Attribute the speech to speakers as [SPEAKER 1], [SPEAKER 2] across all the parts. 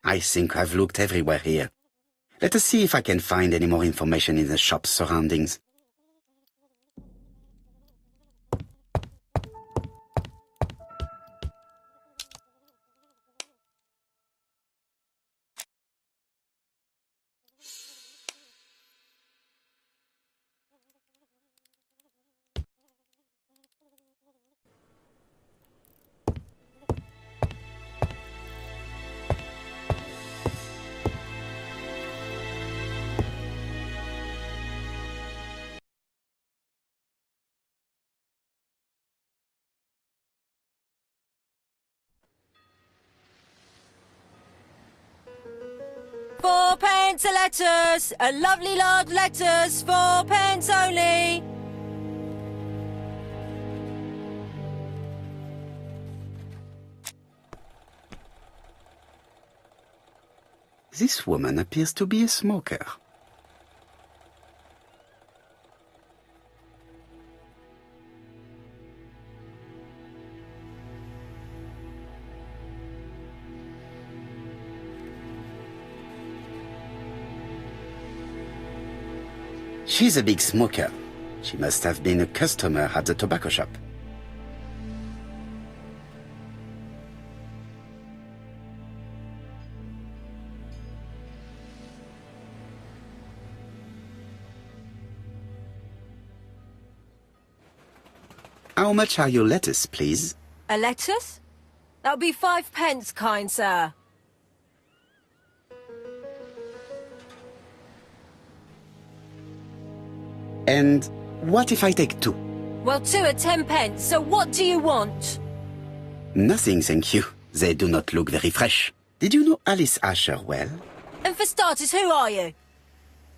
[SPEAKER 1] I think I've looked everywhere here. Let us see if I can find any more information in the shop's surroundings.
[SPEAKER 2] £4 a lettuce, a lovely large lettuce, £4 only.
[SPEAKER 1] This woman appears to be a smoker. She's a big smoker. She must have been a customer at the tobacco shop. How much are your lettuce, please?
[SPEAKER 2] A lettuce? That'll be 5p, kind sir.
[SPEAKER 1] And what if I take 2?
[SPEAKER 2] Well, 2 are 10p, so what do you want?
[SPEAKER 1] Nothing, thank you. They do not look very fresh. Did you know Alice Asher well?
[SPEAKER 2] And for starters, who are you?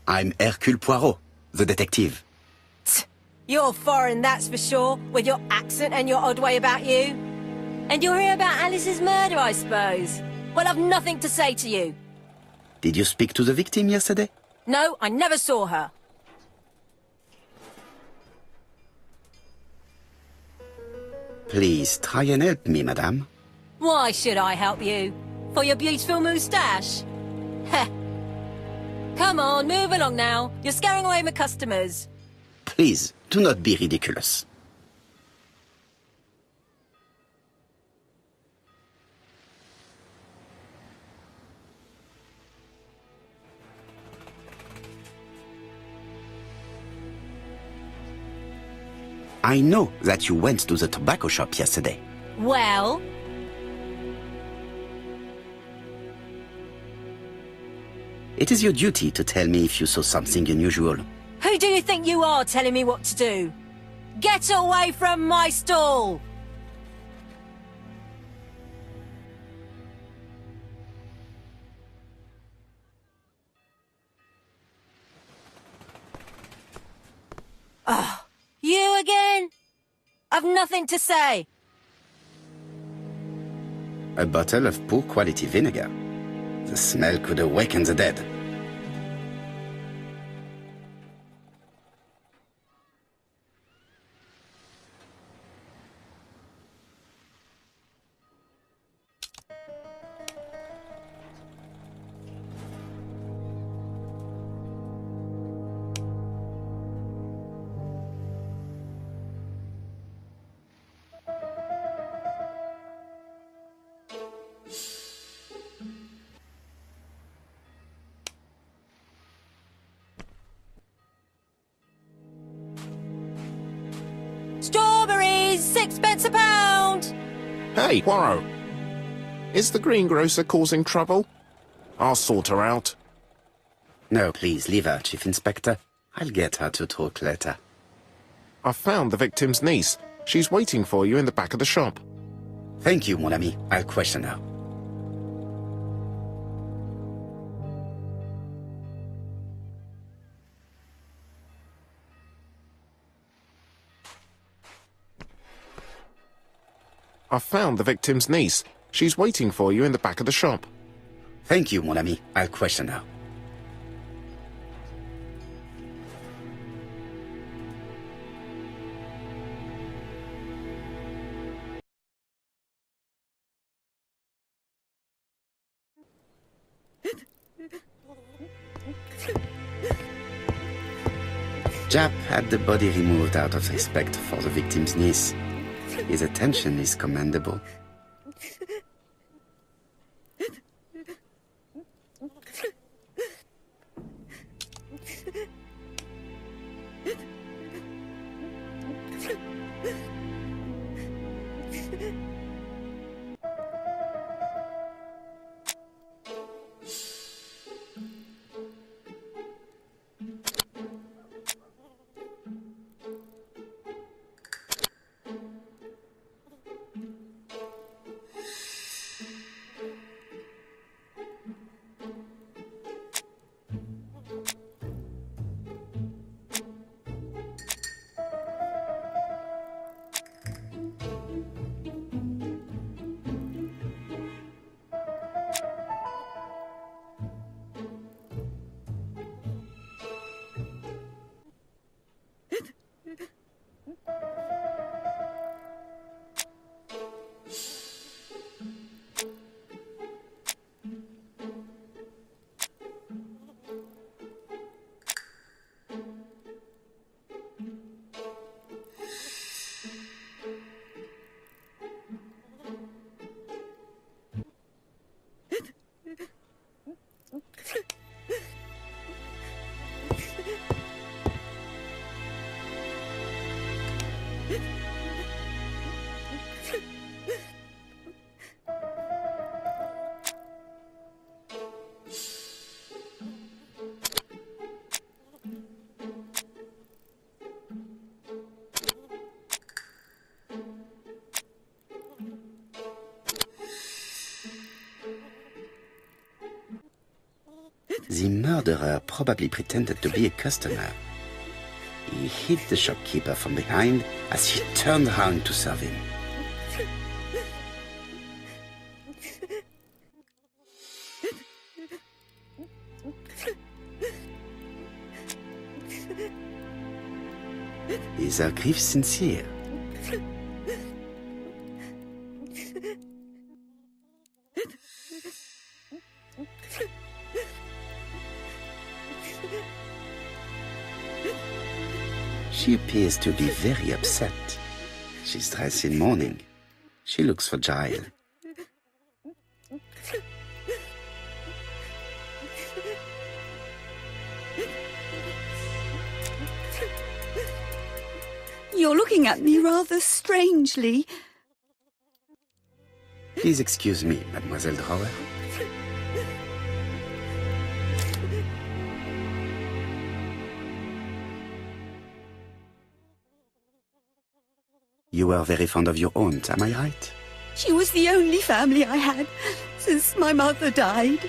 [SPEAKER 1] I'm Hercule Poirot, the detective.
[SPEAKER 2] You're foreign, that's for sure, with your accent and your odd way about you. And you're here about Alice's murder, I suppose. Well, I've nothing to say to you.
[SPEAKER 1] Did you speak to the victim yesterday?
[SPEAKER 2] No, I never saw her.
[SPEAKER 1] Please try and help me, madame.
[SPEAKER 2] Why should I help you? For your beautiful moustache? Heh. Come on, move along now. You're scaring away my customers.
[SPEAKER 1] Please, do not be ridiculous. I know that you went to the tobacco shop yesterday.
[SPEAKER 2] Well?
[SPEAKER 1] It is your duty to tell me if you saw something unusual.
[SPEAKER 2] Who do you think you are telling me what to do? Get away from my stall! Oh, you again? I've nothing to say.
[SPEAKER 1] A bottle of poor quality vinegar. The smell could awaken the dead.
[SPEAKER 2] Strawberries, 6p a pound!
[SPEAKER 3] Hey, Poirot. Is the greengrocer causing trouble? I'll sort her out.
[SPEAKER 1] No, please, leave her, Chief Inspector. I'll get her to talk later.
[SPEAKER 3] I've found the victim's niece. She's waiting for you in the back of the shop.
[SPEAKER 1] Thank you, mon ami. I'll question her.
[SPEAKER 3] I've found the victim's niece. She's waiting for you in the back of the shop.
[SPEAKER 1] Thank you, mon ami. I'll question her. Jap had the body removed out of respect for the victim's niece. His attention is commendable. The murderer probably pretended to be a customer. He hit the shopkeeper from behind as he turned around to serve him. Is her grief sincere? She appears to be very upset. She's dressed in mourning. She looks fragile.
[SPEAKER 4] You're looking at me rather strangely.
[SPEAKER 1] Please excuse me, Mademoiselle Drower. You were very fond of your aunt, am I right?
[SPEAKER 4] She was the only family I had since my mother died.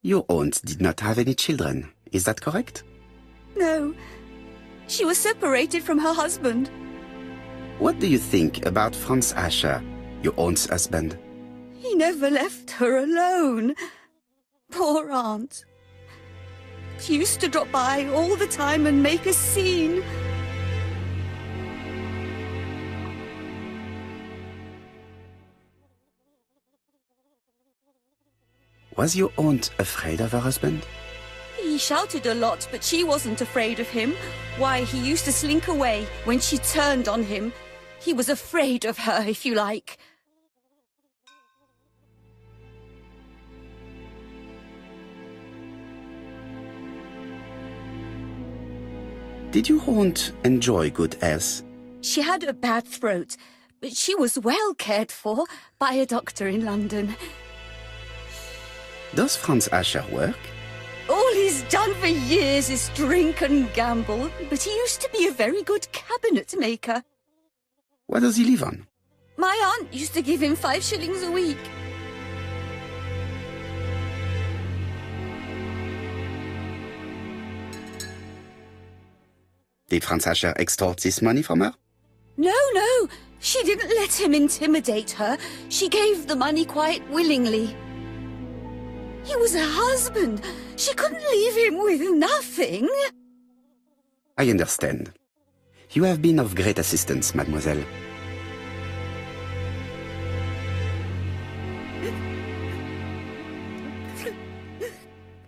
[SPEAKER 1] Your aunt did not have any children, is that correct?
[SPEAKER 4] No, she was separated from her husband.
[SPEAKER 1] What do you think about Franz Ascher, your aunt's husband?
[SPEAKER 4] He never left her alone. Poor aunt. She used to drop by all the time and make a scene.
[SPEAKER 1] Was your aunt afraid of her husband?
[SPEAKER 4] He shouted a lot, but she wasn't afraid of him. Why, he used to slink away when she turned on him. He was afraid of her, if you like.
[SPEAKER 1] Did your aunt enjoy good health?
[SPEAKER 4] She had a bad throat, but she was well cared for by a doctor in London.
[SPEAKER 1] Does Franz Ascher work?
[SPEAKER 4] All he's done for years is drink and gamble, but he used to be a very good cabinet maker.
[SPEAKER 1] What does he live on?
[SPEAKER 4] My aunt used to give him 5 shillings a week.
[SPEAKER 1] Did Franz Ascher extort this money from her?
[SPEAKER 4] No, she didn't let him intimidate her. She gave the money quite willingly. He was her husband. She couldn't leave him with nothing.
[SPEAKER 1] I understand. You have been of great assistance, mademoiselle.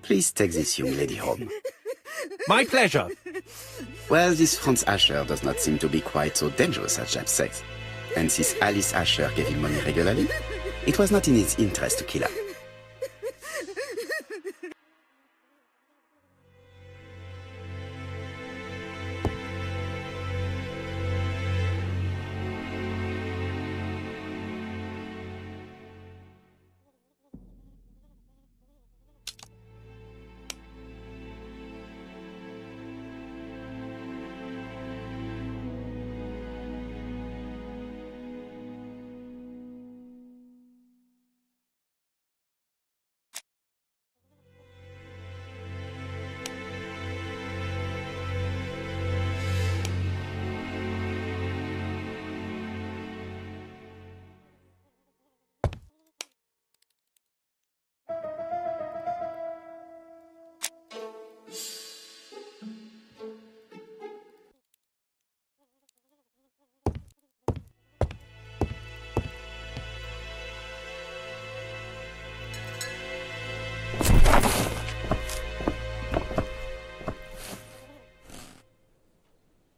[SPEAKER 1] Please take this young lady home.
[SPEAKER 5] My pleasure.
[SPEAKER 1] Well, this Franz Asher does not seem to be quite so dangerous as Jack says. And since Alice Asher gave him money regularly, it was not in his interest to kill her.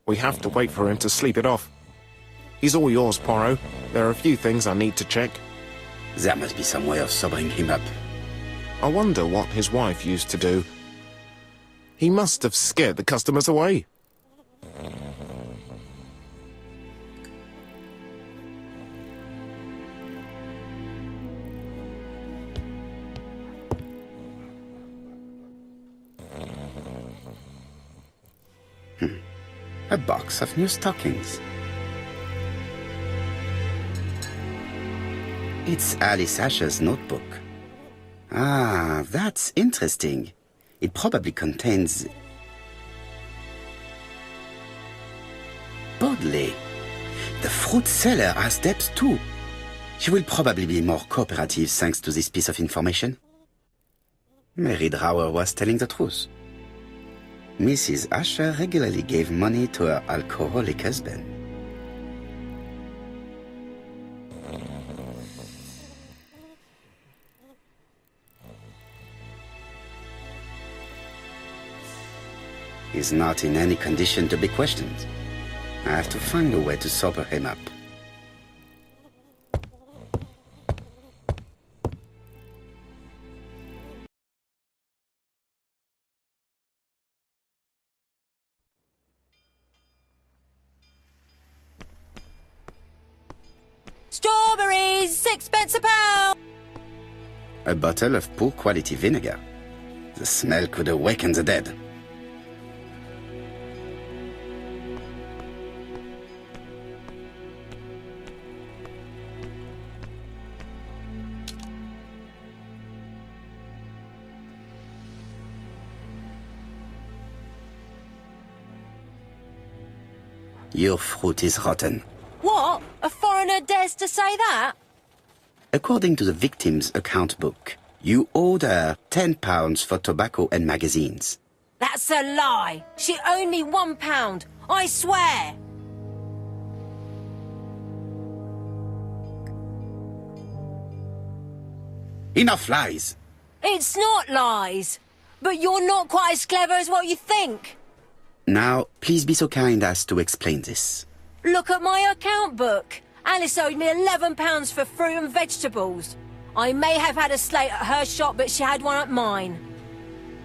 [SPEAKER 3] We have to wait for him to sleep it off. He's all yours, Poirot. There are a few things I need to check.
[SPEAKER 1] There must be some way of sobering him up.
[SPEAKER 3] I wonder what his wife used to do. He must have scared the customers away.
[SPEAKER 1] A box of new stockings. It's Alice Asher's notebook. Ah, that's interesting. It probably contains... Bodley. The fruit seller has debts too. She will probably be more cooperative thanks to this piece of information. Mary Drower was telling the truth. Mrs. Asher regularly gave money to her alcoholic husband. He's not in any condition to be questioned. I have to find a way to sober him up.
[SPEAKER 2] Strawberries, 6p a pound!
[SPEAKER 1] A bottle of poor quality vinegar. The smell could awaken the dead. Your fruit is rotten.
[SPEAKER 2] What? A foreigner dares to say that?
[SPEAKER 1] According to the victim's account book, you owed her £10 for tobacco and magazines.
[SPEAKER 2] That's a lie. She owed me £1. I swear.
[SPEAKER 1] Enough lies!
[SPEAKER 2] It's not lies. But you're not quite as clever as what you think.
[SPEAKER 1] Now, please be so kind as to explain this.
[SPEAKER 2] Look at my account book. Alice owed me £11 for fruit and vegetables. I may have had a slate at her shop, but she had one at mine.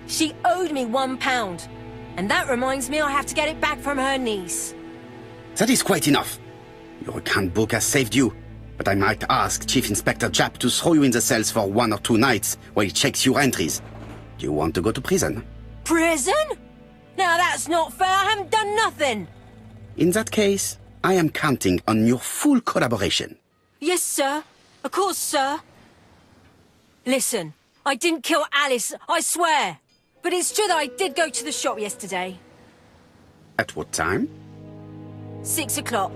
[SPEAKER 2] She owed me £1. And that reminds me I have to get it back from her niece.
[SPEAKER 1] That is quite enough. Your account book has saved you, but I might ask Chief Inspector Japp to throw you in the cells for 1 or 2 nights while he checks your entries. Do you want to go to prison?
[SPEAKER 2] Prison? Now that's not fair. I haven't done nothing.
[SPEAKER 1] In that case, I am counting on your full collaboration.
[SPEAKER 2] Yes, sir. Of course, sir. Listen, I didn't kill Alice, I swear. But it's true that I did go to the shop yesterday.
[SPEAKER 1] At what time?
[SPEAKER 2] 6 o'clock.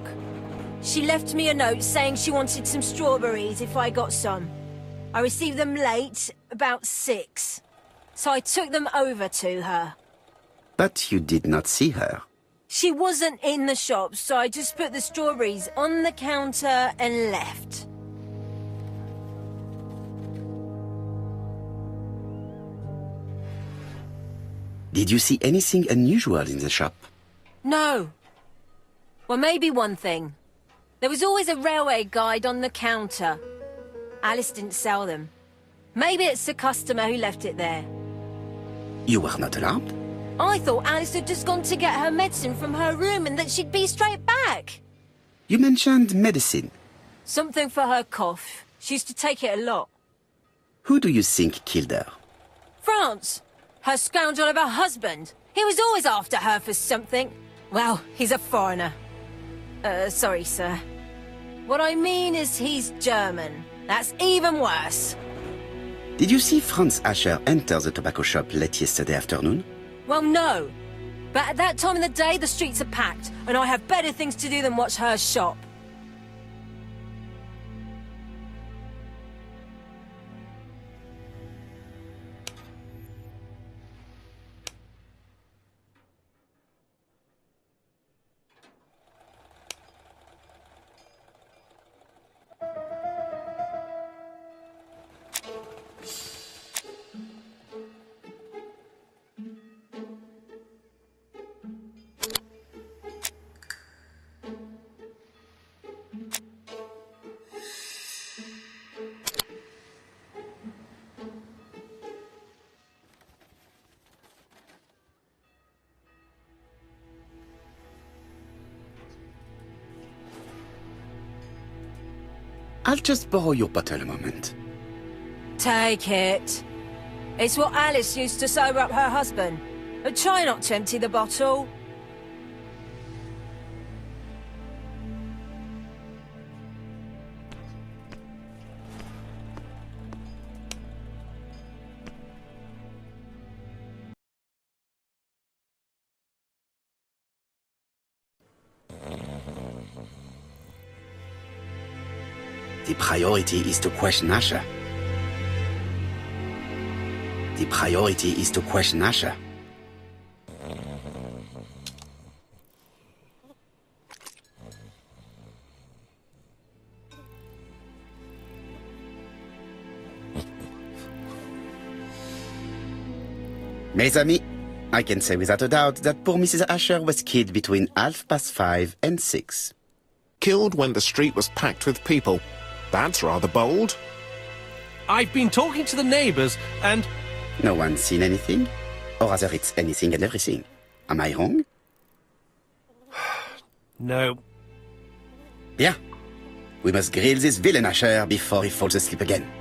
[SPEAKER 2] She left me a note saying she wanted some strawberries if I got some. I received them late, about 6. So I took them over to her.
[SPEAKER 1] But you did not see her.
[SPEAKER 2] She wasn't in the shop, so I just put the strawberries on the counter and left.
[SPEAKER 1] Did you see anything unusual in the shop?
[SPEAKER 2] No. Well, maybe one thing. There was always a railway guide on the counter. Alice didn't sell them. Maybe it's the customer who left it there.
[SPEAKER 1] You were not alarmed?
[SPEAKER 2] I thought Alice had just gone to get her medicine from her room and that she'd be straight back.
[SPEAKER 1] You mentioned medicine.
[SPEAKER 2] Something for her cough. She used to take it a lot.
[SPEAKER 1] Who do you think killed her?
[SPEAKER 2] France. Her scoundrel of a husband. He was always after her for something. Well, he's a foreigner. Sorry, sir. What I mean is he's German. That's even worse.
[SPEAKER 1] Did you see Franz Asher enter the tobacco shop late yesterday afternoon?
[SPEAKER 2] Well, no. But at that time of the day, the streets are packed, and I have better things to do than watch her shop.
[SPEAKER 1] I'll just borrow your bottle a moment.
[SPEAKER 2] Take it. It's what Alice used to sober up her husband. But try not to empty the bottle.
[SPEAKER 1] The priority is to question Asher. The priority is to question Asher. Mes amis, I can say without a doubt that poor Mrs. Asher was killed between 5:30 and 6.
[SPEAKER 3] Killed when the street was packed with people. That's rather bold.
[SPEAKER 5] I've been talking to the neighbours, and...
[SPEAKER 1] No one's seen anything? Or rather, it's anything and everything. Am I wrong?
[SPEAKER 5] No.
[SPEAKER 1] Bien. We must grill this villain Asher before he falls asleep again.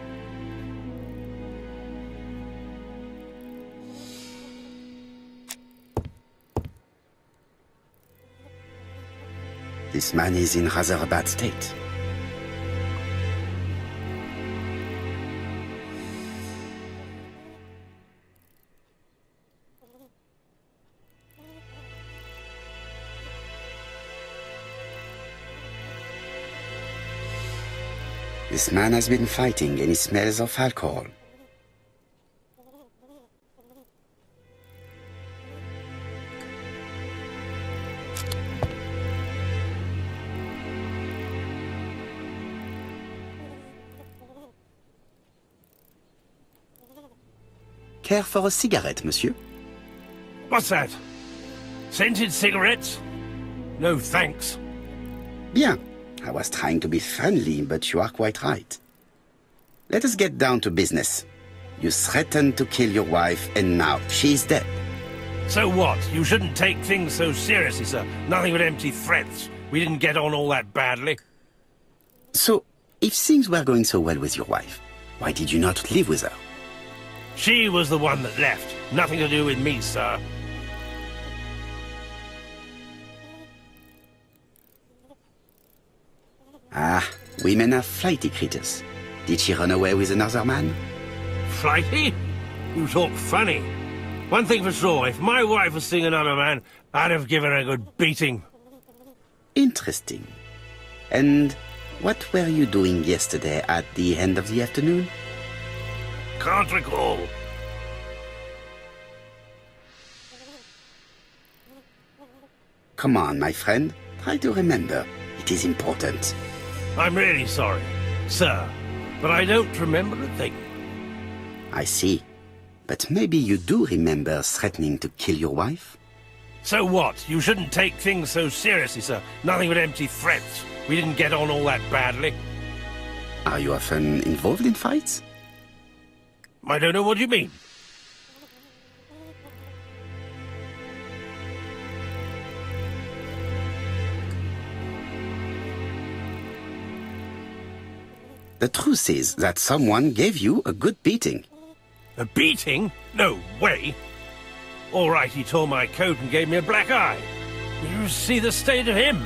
[SPEAKER 1] This man is in rather a bad state. This man has been fighting and he smells of alcohol. Care for a cigarette, monsieur?
[SPEAKER 5] What's that? Scented cigarettes? No, thanks.
[SPEAKER 1] Bien. I was trying to be friendly, but you are quite right. Let us get down to business. You threatened to kill your wife, and now she's dead.
[SPEAKER 5] So what? You shouldn't take things so seriously, sir. Nothing but empty threats. We didn't get on all that badly.
[SPEAKER 1] So, if things were going so well with your wife, why did you not live with her?
[SPEAKER 5] She was the one that left. Nothing to do with me, sir.
[SPEAKER 1] Ah, women are flighty creatures. Did she run away with another man?
[SPEAKER 5] Flighty? You talk funny. One thing for sure, if my wife was seeing another man, I'd have given her a good beating.
[SPEAKER 1] Interesting. And what were you doing yesterday at the end of the afternoon?
[SPEAKER 5] Can't recall.
[SPEAKER 1] Come on, my friend. Try to remember. It is important.
[SPEAKER 5] I'm really sorry, sir, but I don't remember a thing.
[SPEAKER 1] I see. but maybe you do remember threatening to kill your wife?
[SPEAKER 5] So what? You shouldn't take things so seriously, sir. Nothing but empty threats. We didn't get on all that badly.
[SPEAKER 1] Are you often involved in fights?
[SPEAKER 5] I don't know what you mean.
[SPEAKER 1] The truth is that someone gave you a good beating.
[SPEAKER 5] A beating? No way. All right, he tore my coat and gave me a black eye. You see the state of him?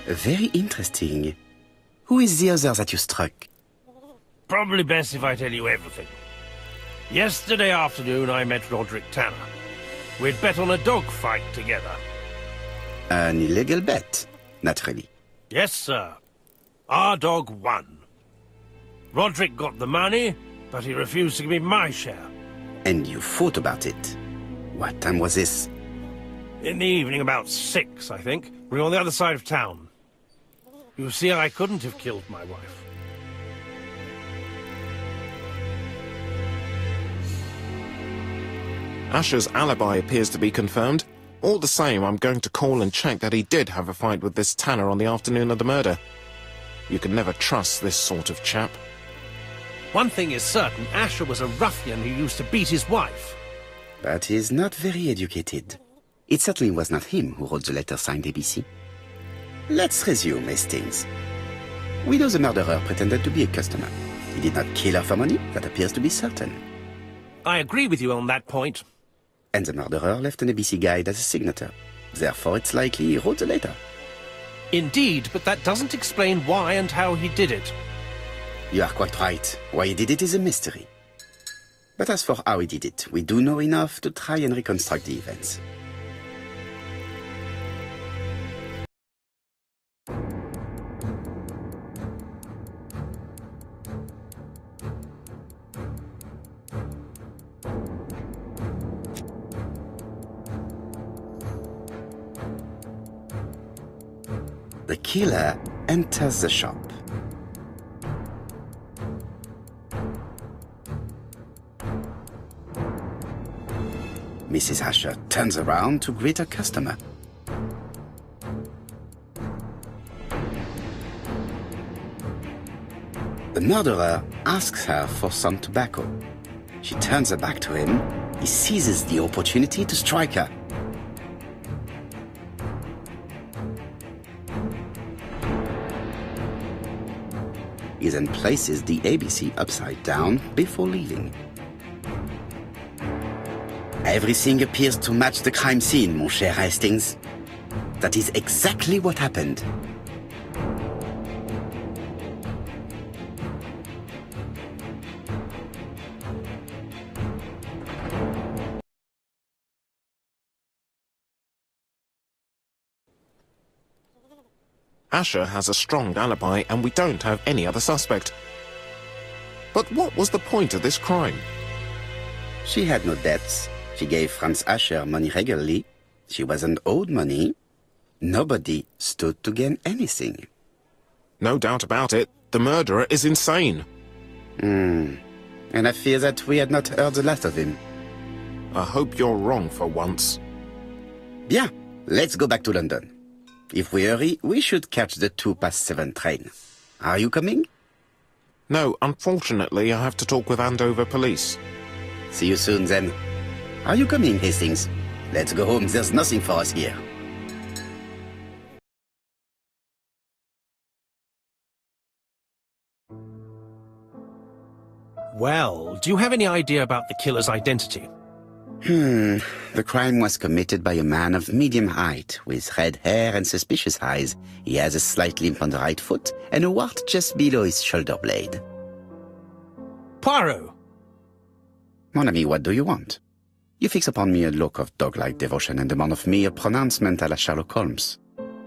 [SPEAKER 1] Very interesting. Who is the other that you struck?
[SPEAKER 5] Probably best if I tell you everything. Yesterday afternoon, I met Roderick Tanner. We'd bet on a dog fight together.
[SPEAKER 1] An illegal bet, naturally.
[SPEAKER 5] Yes, sir. Our dog won. Roderick got the money, but he refused to give me my share.
[SPEAKER 1] And you fought about it. What time was this?
[SPEAKER 5] In the evening, about 6, I think. We were on the other side of town. You see, I couldn't have killed my wife.
[SPEAKER 3] Asher's alibi appears to be confirmed. All the same, I'm going to call and check that he did have a fight with this Tanner on the afternoon of the murder. You can never trust this sort of chap.
[SPEAKER 5] One thing is certain, Asher was a ruffian who used to beat his wife.
[SPEAKER 1] But he's not very educated. It certainly was not him who wrote the letter signed ABC. Let's resume, Hastings. We know the murderer pretended to be a customer. He did not kill her for money, that appears to be certain.
[SPEAKER 5] I agree with you on that point.
[SPEAKER 1] And the murderer left an ABC guide as a signature. Therefore, it's likely he wrote the letter.
[SPEAKER 5] Indeed, but that doesn't explain why and how he did it.
[SPEAKER 1] You are quite right. Why he did it is a mystery. But as for how he did it, we do know enough to try and reconstruct the events. The killer enters the shop. Mrs. Asher turns around to greet her customer. The murderer asks her for some tobacco. She turns her back to him. He seizes the opportunity to strike her. He then places the ABC upside down before leaving. Everything appears to match the crime scene, mon cher Hastings. That is exactly what happened.
[SPEAKER 3] Asher has a strong alibi and we don't have any other suspect. But what was the point of this crime?
[SPEAKER 1] She had no debts. She gave Franz Asher money regularly. She wasn't owed money. Nobody stood to gain anything.
[SPEAKER 3] No doubt about it, the murderer is insane.
[SPEAKER 1] And I fear that we had not heard the last of him.
[SPEAKER 3] I hope you're wrong for once.
[SPEAKER 1] Bien, let's go back to London. If we hurry, we should catch the 7:02 train. Are you coming?
[SPEAKER 3] No, unfortunately, I have to talk with Andover police.
[SPEAKER 1] See you soon, then. Are you coming, Hastings? Let's go home. There's nothing for us here.
[SPEAKER 5] Well, do you have any idea about the killer's identity?
[SPEAKER 1] The crime was committed by a man of medium height, with red hair and suspicious eyes. He has a slight limp on the right foot and a wart just below his shoulder blade.
[SPEAKER 5] Poirot!
[SPEAKER 1] Mon ami, what do you want? You fix upon me a look of dog-like devotion and demand of me a pronouncement à la Sherlock Holmes.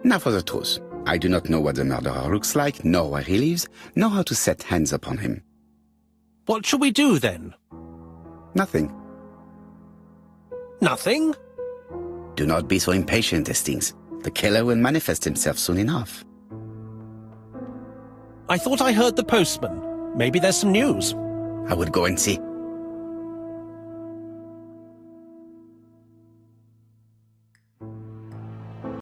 [SPEAKER 1] Now for the truth. I do not know what the murderer looks like, nor where he lives, nor how to set hands upon him.
[SPEAKER 5] What shall we do, then?
[SPEAKER 1] Nothing.
[SPEAKER 5] Nothing?
[SPEAKER 1] Do not be so impatient, Hastings. The killer will manifest himself soon enough.
[SPEAKER 5] I thought I heard the postman. Maybe there's some news.
[SPEAKER 1] I would go and see.